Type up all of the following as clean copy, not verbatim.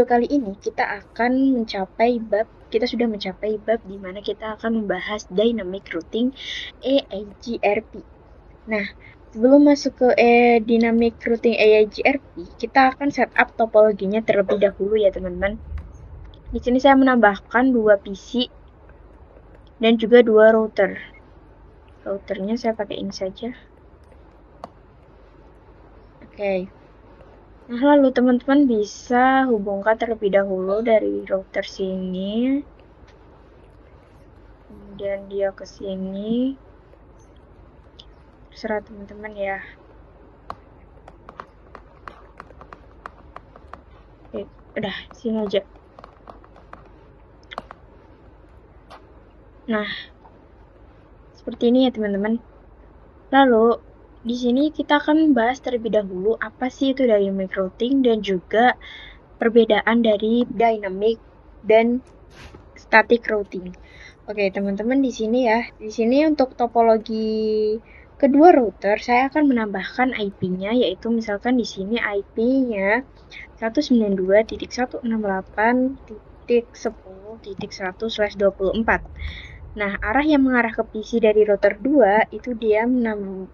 Kali ini kita sudah mencapai bab di mana kita akan membahas dynamic routing AIGRP. Nah, sebelum masuk ke dynamic routing AIGRP, kita akan setup topologinya terlebih dahulu ya teman-teman. Di sini saya menambahkan 2 PC dan juga 2 router. Routernya saya pakai ini saja. Oke. Nah, lalu teman-teman bisa hubungkan terlebih dahulu dari router sini. Kemudian dia ke sini. Terserah teman-teman ya. Oke, udah sini aja. Nah, seperti ini ya teman-teman. Lalu di sini kita akan membahas terlebih dahulu apa sih itu dynamic routing dan juga perbedaan dari dynamic dan static routing. Oke, teman-teman di sini ya. Di sini untuk topologi kedua router saya akan menambahkan IP-nya, yaitu misalkan di sini IP-nya 192.168.10.1/24. Nah, arah yang mengarah ke PC dari router 2 itu dia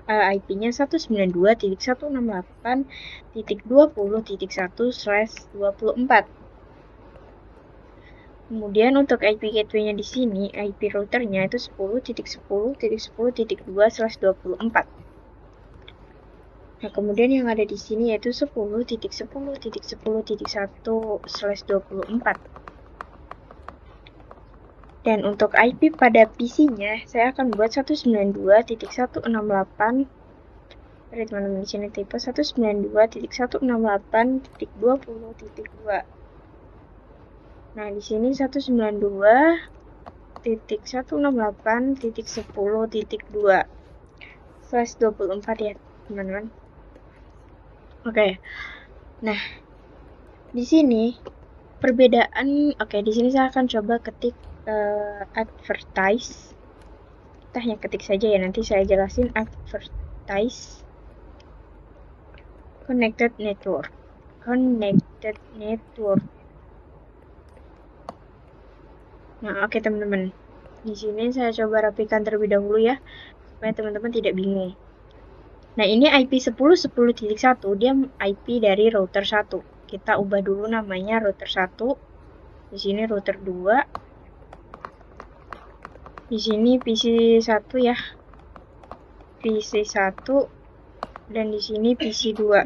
IP-nya 192.168.20.1/24. Kemudian untuk IP gateway-nya di sini, IP routernya itu 10.10.10.2/24. Nah, kemudian yang ada di sini yaitu 10.10.10.1/24. Dan untuk IP pada PC-nya, saya akan buat 192.168. Dari teman-teman di sini tipe 192.168.20.2. Nah, di sini 192.168.10.2/24 ya, teman-teman. Oke. Nah, di sini perbedaan, di sini saya akan coba ketik advertise. Kita hanya ketik saja ya, nanti saya jelasin. Advertise connected network. Nah, oke teman-teman. Di sini saya coba rapikan terlebih dahulu ya, supaya teman-teman tidak bingung. Nah, ini IP 10.10.1, dia IP dari router 1. Kita ubah dulu namanya router 1. Di sini router 2. Di sini PC 1 ya. PC 1 dan di sini PC 2.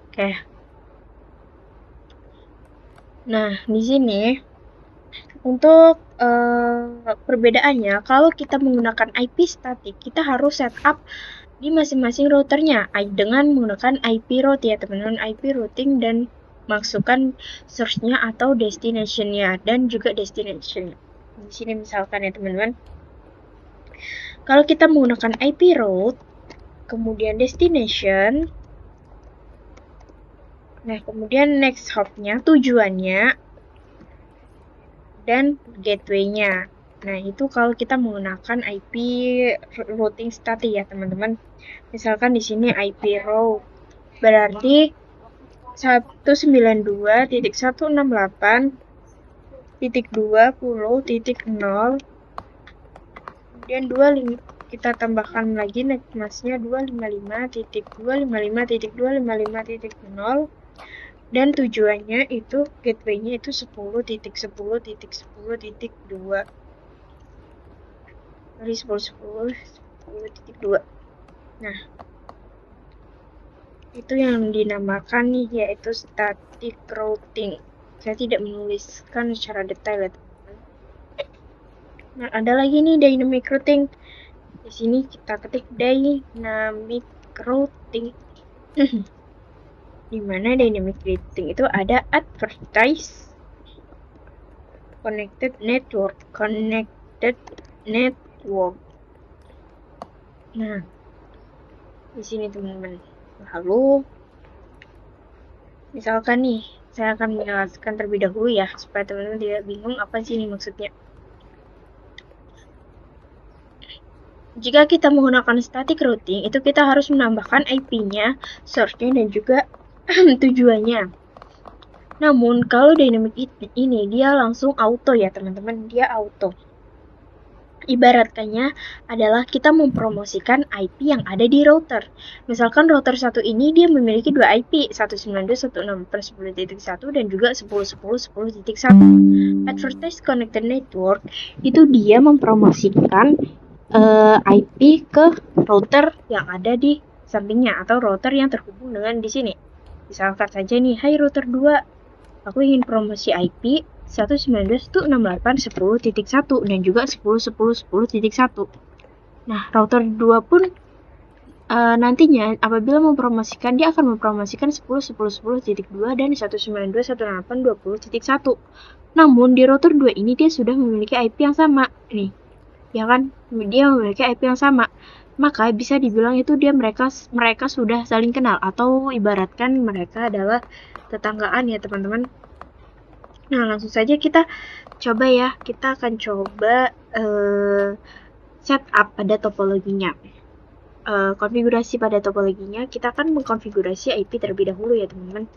Oke. Nah, di sini untuk perbedaannya, kalau kita menggunakan IP static, kita harus setup di masing-masing routernya dengan menggunakan IP route ya teman-teman, IP routing, dan masukkan source-nya atau destination-nya dan juga destination. Di sini misalkan ya teman-teman, kalau kita menggunakan IP route, kemudian destination, nah kemudian next hop-nya, tujuannya, dan gateway-nya. Nah, itu kalau kita menggunakan IP routing static ya, teman-teman. Misalkan di sini IP route berarti 192.168.20.0, kemudian 25 kita tambahkan lagi next mask-nya 255.255.255.0, dan tujuannya itu gateway-nya itu 10.10.10.2. Dari 10.10.10.2. Nah, itu yang dinamakan nih, yaitu static routing. Saya tidak menuliskan secara detail ya teman-teman. Nah, ada lagi nih dynamic routing. Di sini kita ketik dynamic routing. Di mana dynamic routing itu ada advertise connected network. Nah, di sini teman-teman. Lalu misalkan nih, saya akan menjelaskan terlebih dahulu ya, supaya teman-teman tidak bingung apa sih ini maksudnya. Jika kita menggunakan static routing, itu kita harus menambahkan IP-nya, source-nya, dan juga tujuannya. Namun kalau dynamic ini dia langsung auto ya teman-teman, dia auto. Ibaratkannya adalah kita mempromosikan IP yang ada di router. Misalkan router satu ini dia memiliki dua IP, 192.168.10.1 dan juga 10.10.10.1. Advertised Connected Network itu dia mempromosikan IP ke router yang ada di sampingnya atau router yang terhubung dengan di sini. Misalkan saja nih, hai router 2, aku ingin promosi IP 192.168.10.1 dan juga 10.10.10.1. Nah, router 2 pun nantinya apabila mempromosikan, dia akan mempromosikan 10.10.10.2 dan 192.168.20.1. Namun di router 2 ini dia sudah memiliki IP yang sama nih. Ya kan? Dia memiliki IP yang sama. Maka bisa dibilang itu mereka sudah saling kenal atau ibaratkan mereka adalah tetanggaan ya, teman-teman. Nah, langsung saja kita coba ya. Kita akan coba setup pada topologinya. Konfigurasi pada topologinya, kita akan mengkonfigurasi IP terlebih dahulu ya, teman-teman.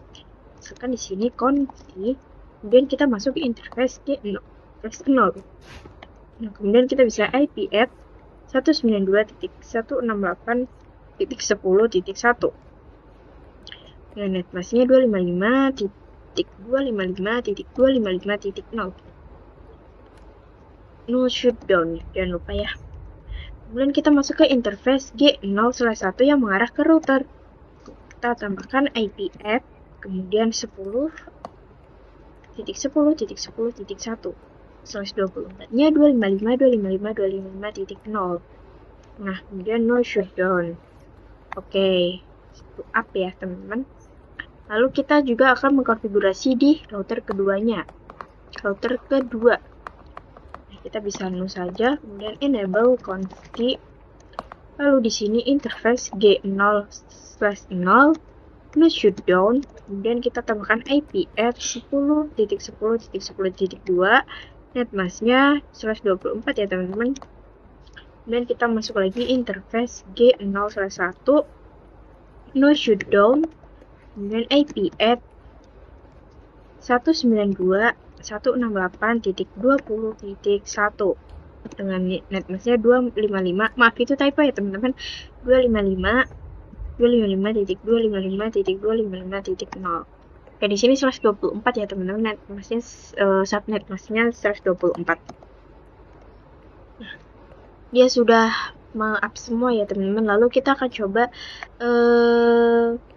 Misalkan di sini konfi, kemudian kita masuk ke interface G0. Nah, kemudian kita bisa IP add 192.168.10.1. Nah, netmasknya 255.255.255.0. No shutdown, jangan lupa ya. Kemudian kita masuk ke interface G0/1 yang mengarah ke router. Kita tambahkan IP add, kemudian 10.10.10.1/24-nya 255.255.255.0. Nah, kemudian no shutdown. Oke, up ya teman-teman. Lalu kita juga akan mengkonfigurasi di router keduanya. Router kedua. Kita bisa no saja, kemudian enable config. Lalu di sini interface G0/0 no shutdown. Kemudian kita tambahkan IP add 10.10.10.2, netmasknya 124 ya teman-teman. Kemudian kita masuk lagi interface G0/1 no shutdown. Kemudian IP add 192.168.20.1 dengan netmasknya 255. Maaf, itu typo ya teman-teman. 255.255.255.0. Oke, di sini 124 ya teman-teman, netmasknya subnetmasknya 124. Nah, dia sudah meng-up semua ya teman-teman. Lalu kita akan coba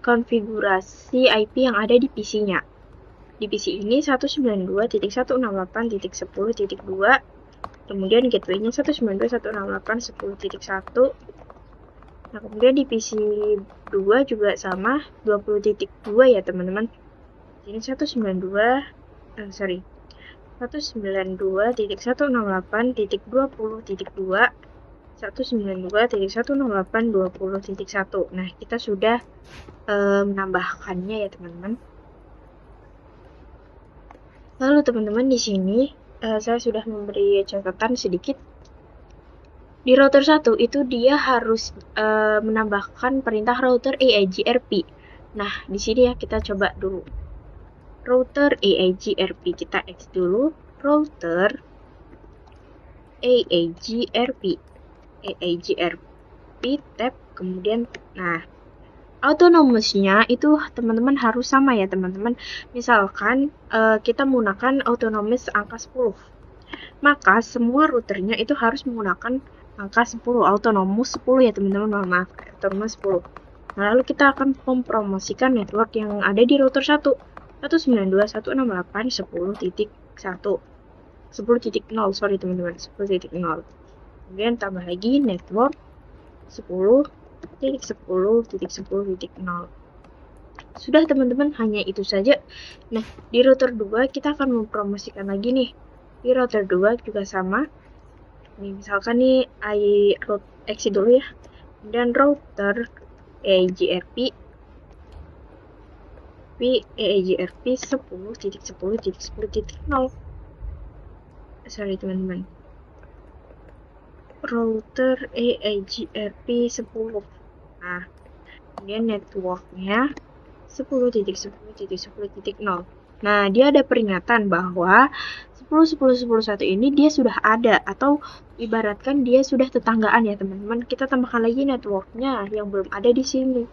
konfigurasi IP yang ada di PC-nya. Di PC ini 192.168.10.2, kemudian gateway-nya 192.168.10.1. Nah, kemudian di PC 2 juga sama 20.2 ya teman-teman. Ini 192.168.20.2, 192.168.20.1. Nah, kita sudah menambahkannya ya teman-teman. Lalu teman-teman di sini saya sudah memberi catatan sedikit. Di router 1 itu dia harus menambahkan perintah router AIGRP. Nah, di sini ya kita coba dulu. Router AIGRP, kita X dulu. Router AIGRP tab, kemudian nah, autonomousnya itu teman-teman harus sama ya teman-teman. Misalkan kita menggunakan autonomous angka 10, maka semua routernya itu harus menggunakan angka 10, autonomous 10 ya teman-teman, maaf, autonomous 10. Nah, lalu kita akan mempromosikan network yang ada di router 1, 192.168.10.1. 10.0, sorry teman-teman, 10.0. Kemudian tambah lagi network 10.10.10.0. Sudah teman-teman, hanya itu saja. Nah, di router 2 kita akan mempromosikan lagi nih. Di router 2 juga sama. Nih, misalkan nih exit dulu ya. Dan router AIGRP 10.10.10.0. Sorry teman-teman. Router AIGRP 10. Nah, kemudian networknya 10.10.10.0. Nah, dia ada peringatan bahwa 10.10.10.1 ini dia sudah ada, atau ibaratkan dia sudah tetanggaan ya teman-teman. Kita tambahkan lagi networknya yang belum ada di sini,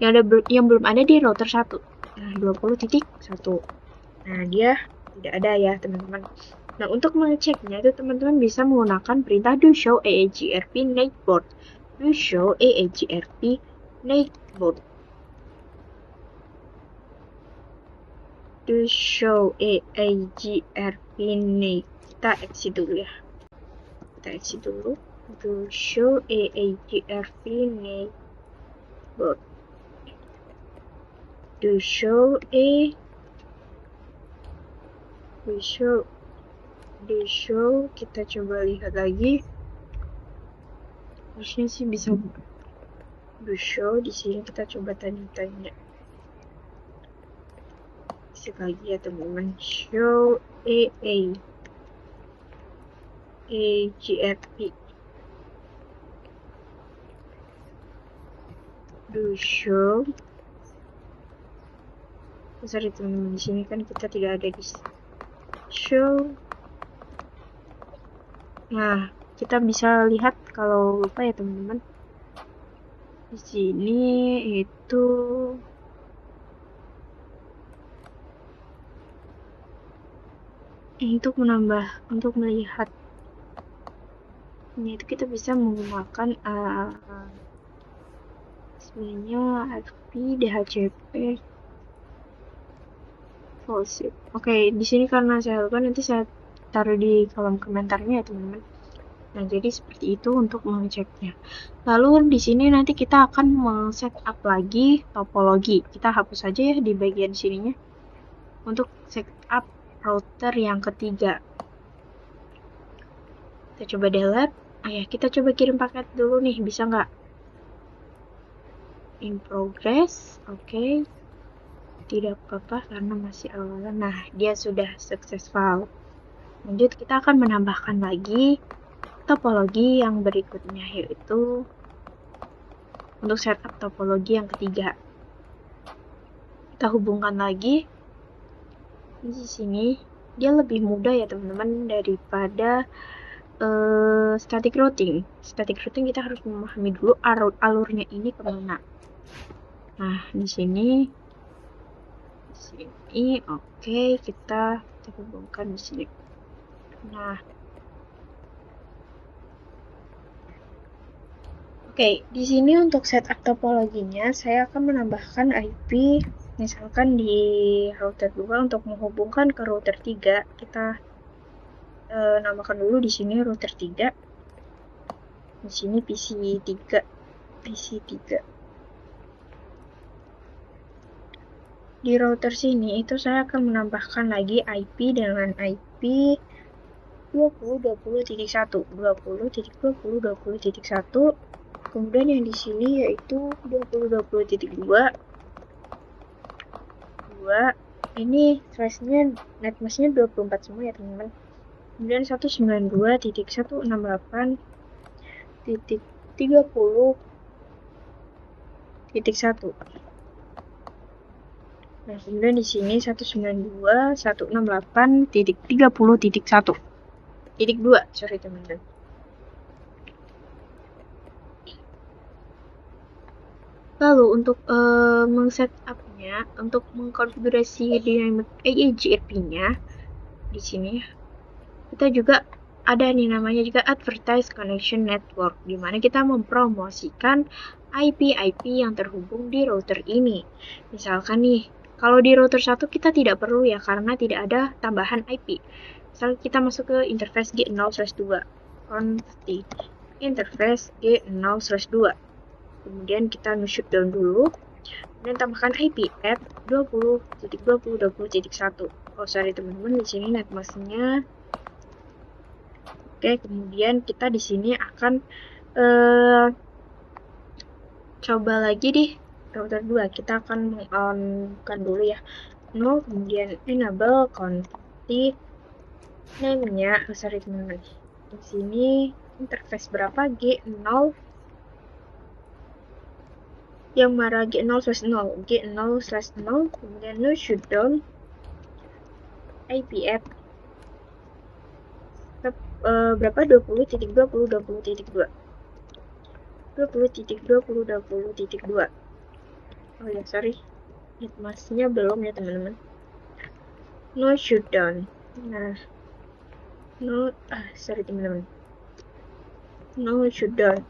yang belum ada di router 1. Nah, 20.1. Nah, dia tidak ada ya teman-teman. Nah, untuk mengeceknya itu teman-teman bisa menggunakan perintah do show AAGRP netboard. Do show AAGRP netboard. Do show AAGRP net. Kita exit dulu ya. Kita exit dulu. Do show AAGRP netboard. Do show kita coba lihat lagi. Harusnya sih bisa do show. Di sini kita coba tanya lagi ya teman-teman. Show AAGRP. Do show. Sorry teman-teman, di sini kan kita tidak ada di show. Nah, kita bisa lihat kalau lupa ya teman-teman. Di sini itu untuk melihat ini itu kita bisa menggunakan sebenarnya RP DHCP false. Oke, di sini karena saya lupa, nanti saya taruh di kolom komentarnya ya teman-teman. Nah, jadi seperti itu untuk mengeceknya. Lalu di sini nanti kita akan men-setup lagi topologi. Kita hapus saja ya di bagian sininya. Untuk setup router yang ketiga. Kita coba delete. Kita coba kirim paket dulu nih, bisa nggak? In progress. Oke. Tidak apa-apa karena masih awal. Nah, dia sudah successful. Lanjut, kita akan menambahkan lagi topologi yang berikutnya, yaitu untuk setup topologi yang ketiga. Kita hubungkan lagi. Di sini dia lebih mudah ya teman-teman daripada static routing. Static routing kita harus memahami dulu alurnya ini kemana. Nah, di sini oke, kita hubungkan di sini. Nah, oke, di sini untuk setup topologinya saya akan menambahkan IP misalkan di router 2 untuk menghubungkan ke router 3. Kita namakan dulu di sini router 3. Di sini PC3. Di router sini itu saya akan menambahkan lagi IP dengan IP 20.20.1, 20.20.20.1. Kemudian yang di sini yaitu 20.20.2. Ini flashnya netmashnya 24 semua ya teman-teman. Kemudian 192.168.30.1. Nah, kemudian di sini 192.168.30.1. Sorry teman-teman. Lalu untuk meng-setupnya, untuk mengkonfigurasi dynamic AAGRP-nya di sini kita juga ada nih namanya juga advertise connection network, di mana kita mempromosikan IP-IP yang terhubung di router ini. Misalkan nih, kalau di router 1 kita tidak perlu ya karena tidak ada tambahan IP. Misalnya kita masuk ke interface G0/2, config interface G0/2. Kemudian kita shutdown dulu, kemudian tambahkan IP at 20.20.20.1. Oh sorry teman-teman, di sini netmashnya. Oke, kemudian kita di sini akan coba lagi di router 2. Kita akan meng-on-kan dulu ya 0, kemudian enable config name-nya. Sorry teman-teman, di sini interface berapa? G0 yang marah G0/0, kemudian no shutdown. IP at berapa 20.20.20.2 20.20.20.2. Oh ya, sorry, hitmasnya belum ya teman-teman. No shutdown. Nah, sorry teman-teman, no shutdown.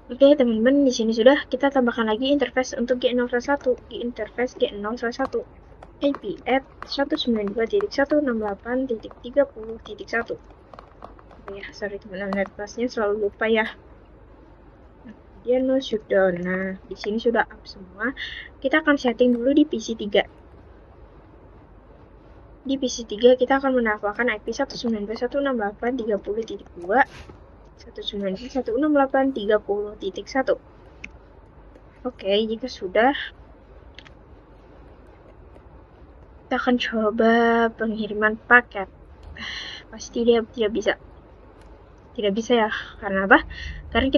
Oke teman-teman, di sini sudah kita tambahkan lagi interface untuk G011 di interface G011 IP at 192.168.30.1. Ya, sorry teman-teman, netmasnya selalu lupa ya. Dia no shutdown. Nah, di sini sudah up semua. Kita akan setting dulu di PC3. Di PC3 kita akan menambahkan IP 192.168.30.2, 192.168.30.1. Oke, jika sudah, kita akan coba pengiriman paket. Pasti dia tidak bisa. Tidak bisa ya. Karena apa? Karena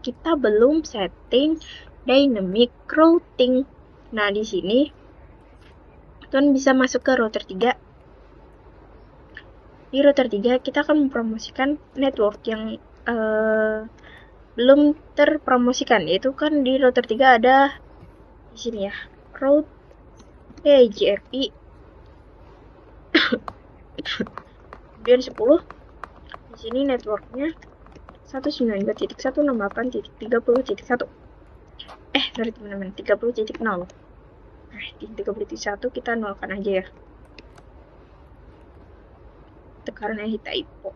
kita belum setting dynamic routing. Nah, di sini kalian bisa masuk ke router 3. Di router 3 kita akan mempromosikan network yang belum terpromosikan, yaitu kan di router 3 ada di sini ya, route GFI kemudian 10. Di sini networknya 192.168.30.1. Sorry teman-teman, 30.0. Nah, di 30.1 kita nolkan aja ya. Itu karena typo.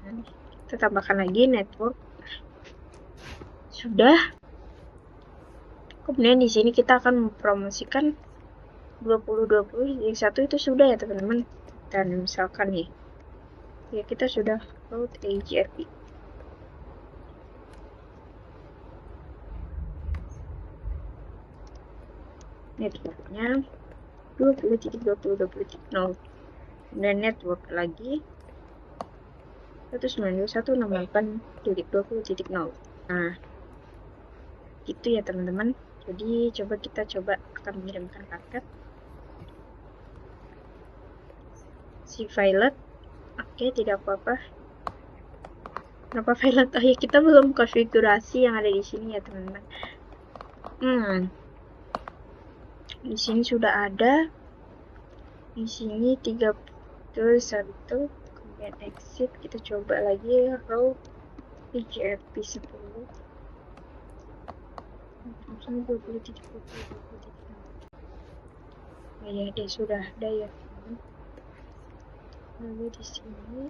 Nah, kita tambahkan lagi network. Sudah. Kemudian di sini kita akan mempromosikan 20.20.1 itu sudah ya teman-teman. Dan misalkan nih, ya kita sudah load AGFP. Networknya 20.20.20.0 dan network lagi 192.168.20.0. Nah, itu ya teman-teman. Jadi kita coba akan mengirimkan paket si violet. Oke, tidak apa-apa. Kenapa violet? Oh ya, kita belum konfigurasi yang ada di sini ya teman-teman. Di sini sudah ada. Di sini 31, kemudian exit. Kita coba lagi route PGFP 10. Oh ya, dia sudah ada ya. Lalu di sini,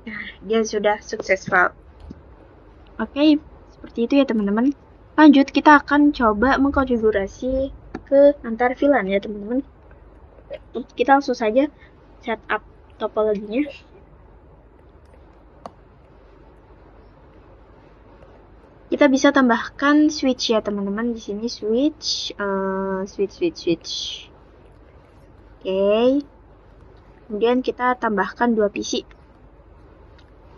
nah, dia sudah successful. Oke, seperti itu ya teman-teman. Lanjut, kita akan coba mengkonfigurasi ke antar VLAN ya teman-teman. Kita langsung saja setup topologinya. Kita bisa tambahkan switch ya teman-teman. Di sini switch. Oke. Kemudian kita tambahkan 2 PC. Di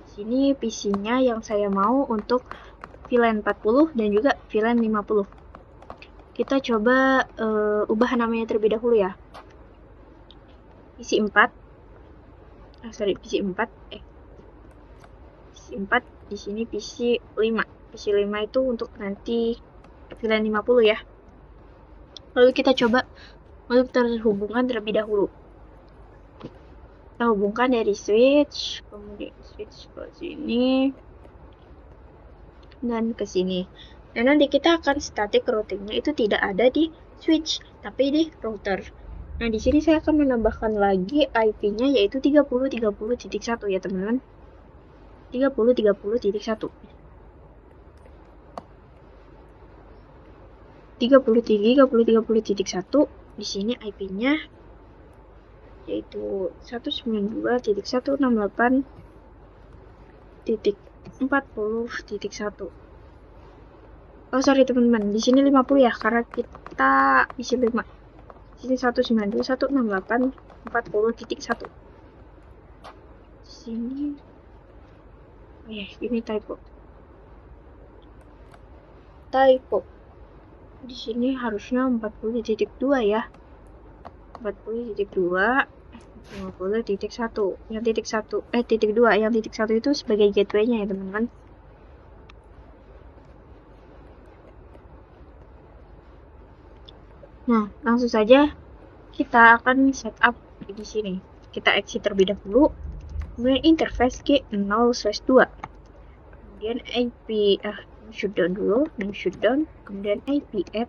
sini PC-nya yang saya mau untuk VLAN 40 dan juga VLAN 50. Kita coba ubah namanya terlebih dahulu ya. PC 4. PC 4. PC 4, di sini PC 5. PC 5 itu untuk nanti VLAN 50 ya. Lalu kita coba untuk terhubungan terlebih dahulu. Kita hubungkan dari switch, kemudian switch ke sini dan ke sini. Dan nanti kita akan static routingnya itu tidak ada di switch, tapi di router. Nah, di sini saya akan menambahkan lagi IP-nya yaitu 30.30.1 ya, teman-teman. 30.30.1. 30.30.1 di sini IP-nya yaitu 192.168.40.1. Oh, sorry teman-teman, di sini 50 ya karena kita isi 5. Di sini 192.168.40.1. Di sini ini typo. Di sini harusnya 40.2 ya. 40.2, 50.1. Yang titik 1, titik 2, yang titik 1 itu sebagai gateway-nya ya, teman-teman. Nah, langsung saja kita akan setup di sini. Kita exit terlebih dahulu. Kemudian interface G0/2. Kemudian IP shutdown dulu, shutdown. Kemudian IP add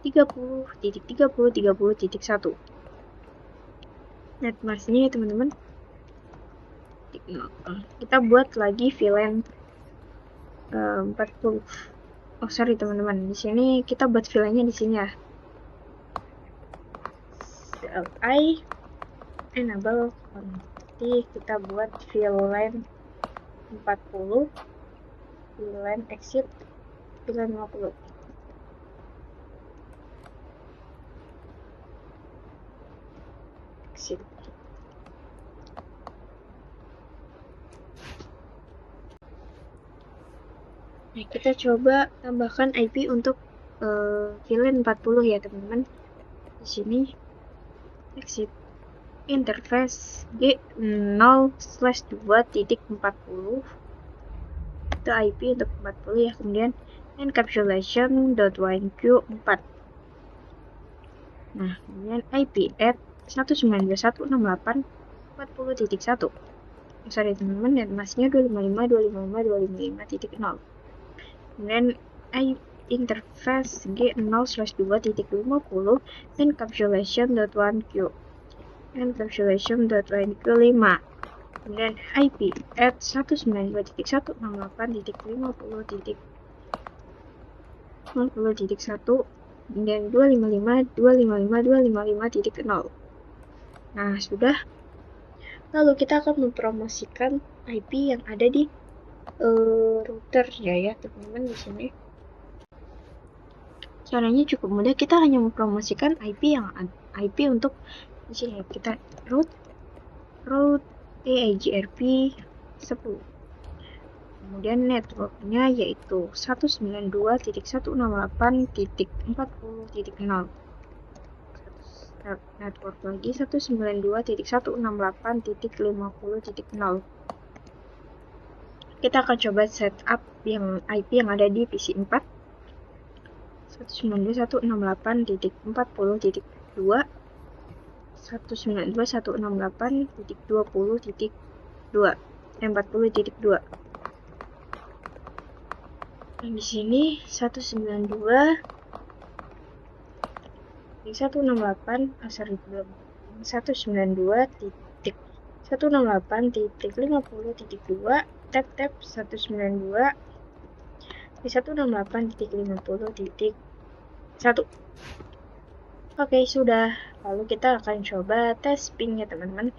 30.30.30.1. Net masknya ya teman-teman. Kita buat lagi VLAN 40. Oh sorry teman-teman, di sini kita buat VLAN-nya di sini ya. CLI enable nanti kita buat VLAN 40, VLAN exit VLAN 50. Exit. Nah, kita coba tambahkan IP untuk VLAN 40 ya teman-teman. Di sini exit interface G0/2.40 itu IP untuk 40 ya. Kemudian encapsulation.1q4. Nah, kemudian IP add 192.168.40.1. Sorry teman-teman, dan masknya 255.255.255.0. Kemudian interface G0/2.50 encapsulation.1q encapsulation.1q5. Kemudian IP add 192.168.50.1 dan 255.255.255.0. Nah, sudah. Lalu kita akan mempromosikan IP yang ada di router ya teman-teman. Di sini caranya cukup mudah. Kita hanya mempromosikan IP untuk di sini ya. Kita route AIGRP 10. Kemudian networknya yaitu 192.168.40.0. Network lagi 192.168.50.0. Kita akan coba setup yang IP yang ada di PC 4. 192.168.40.2 192.168.20.2 40.2. Dan di sini 192.168.50.2 tap 168.50.1. Oke, sudah. Lalu kita akan coba tes ping ya teman-teman.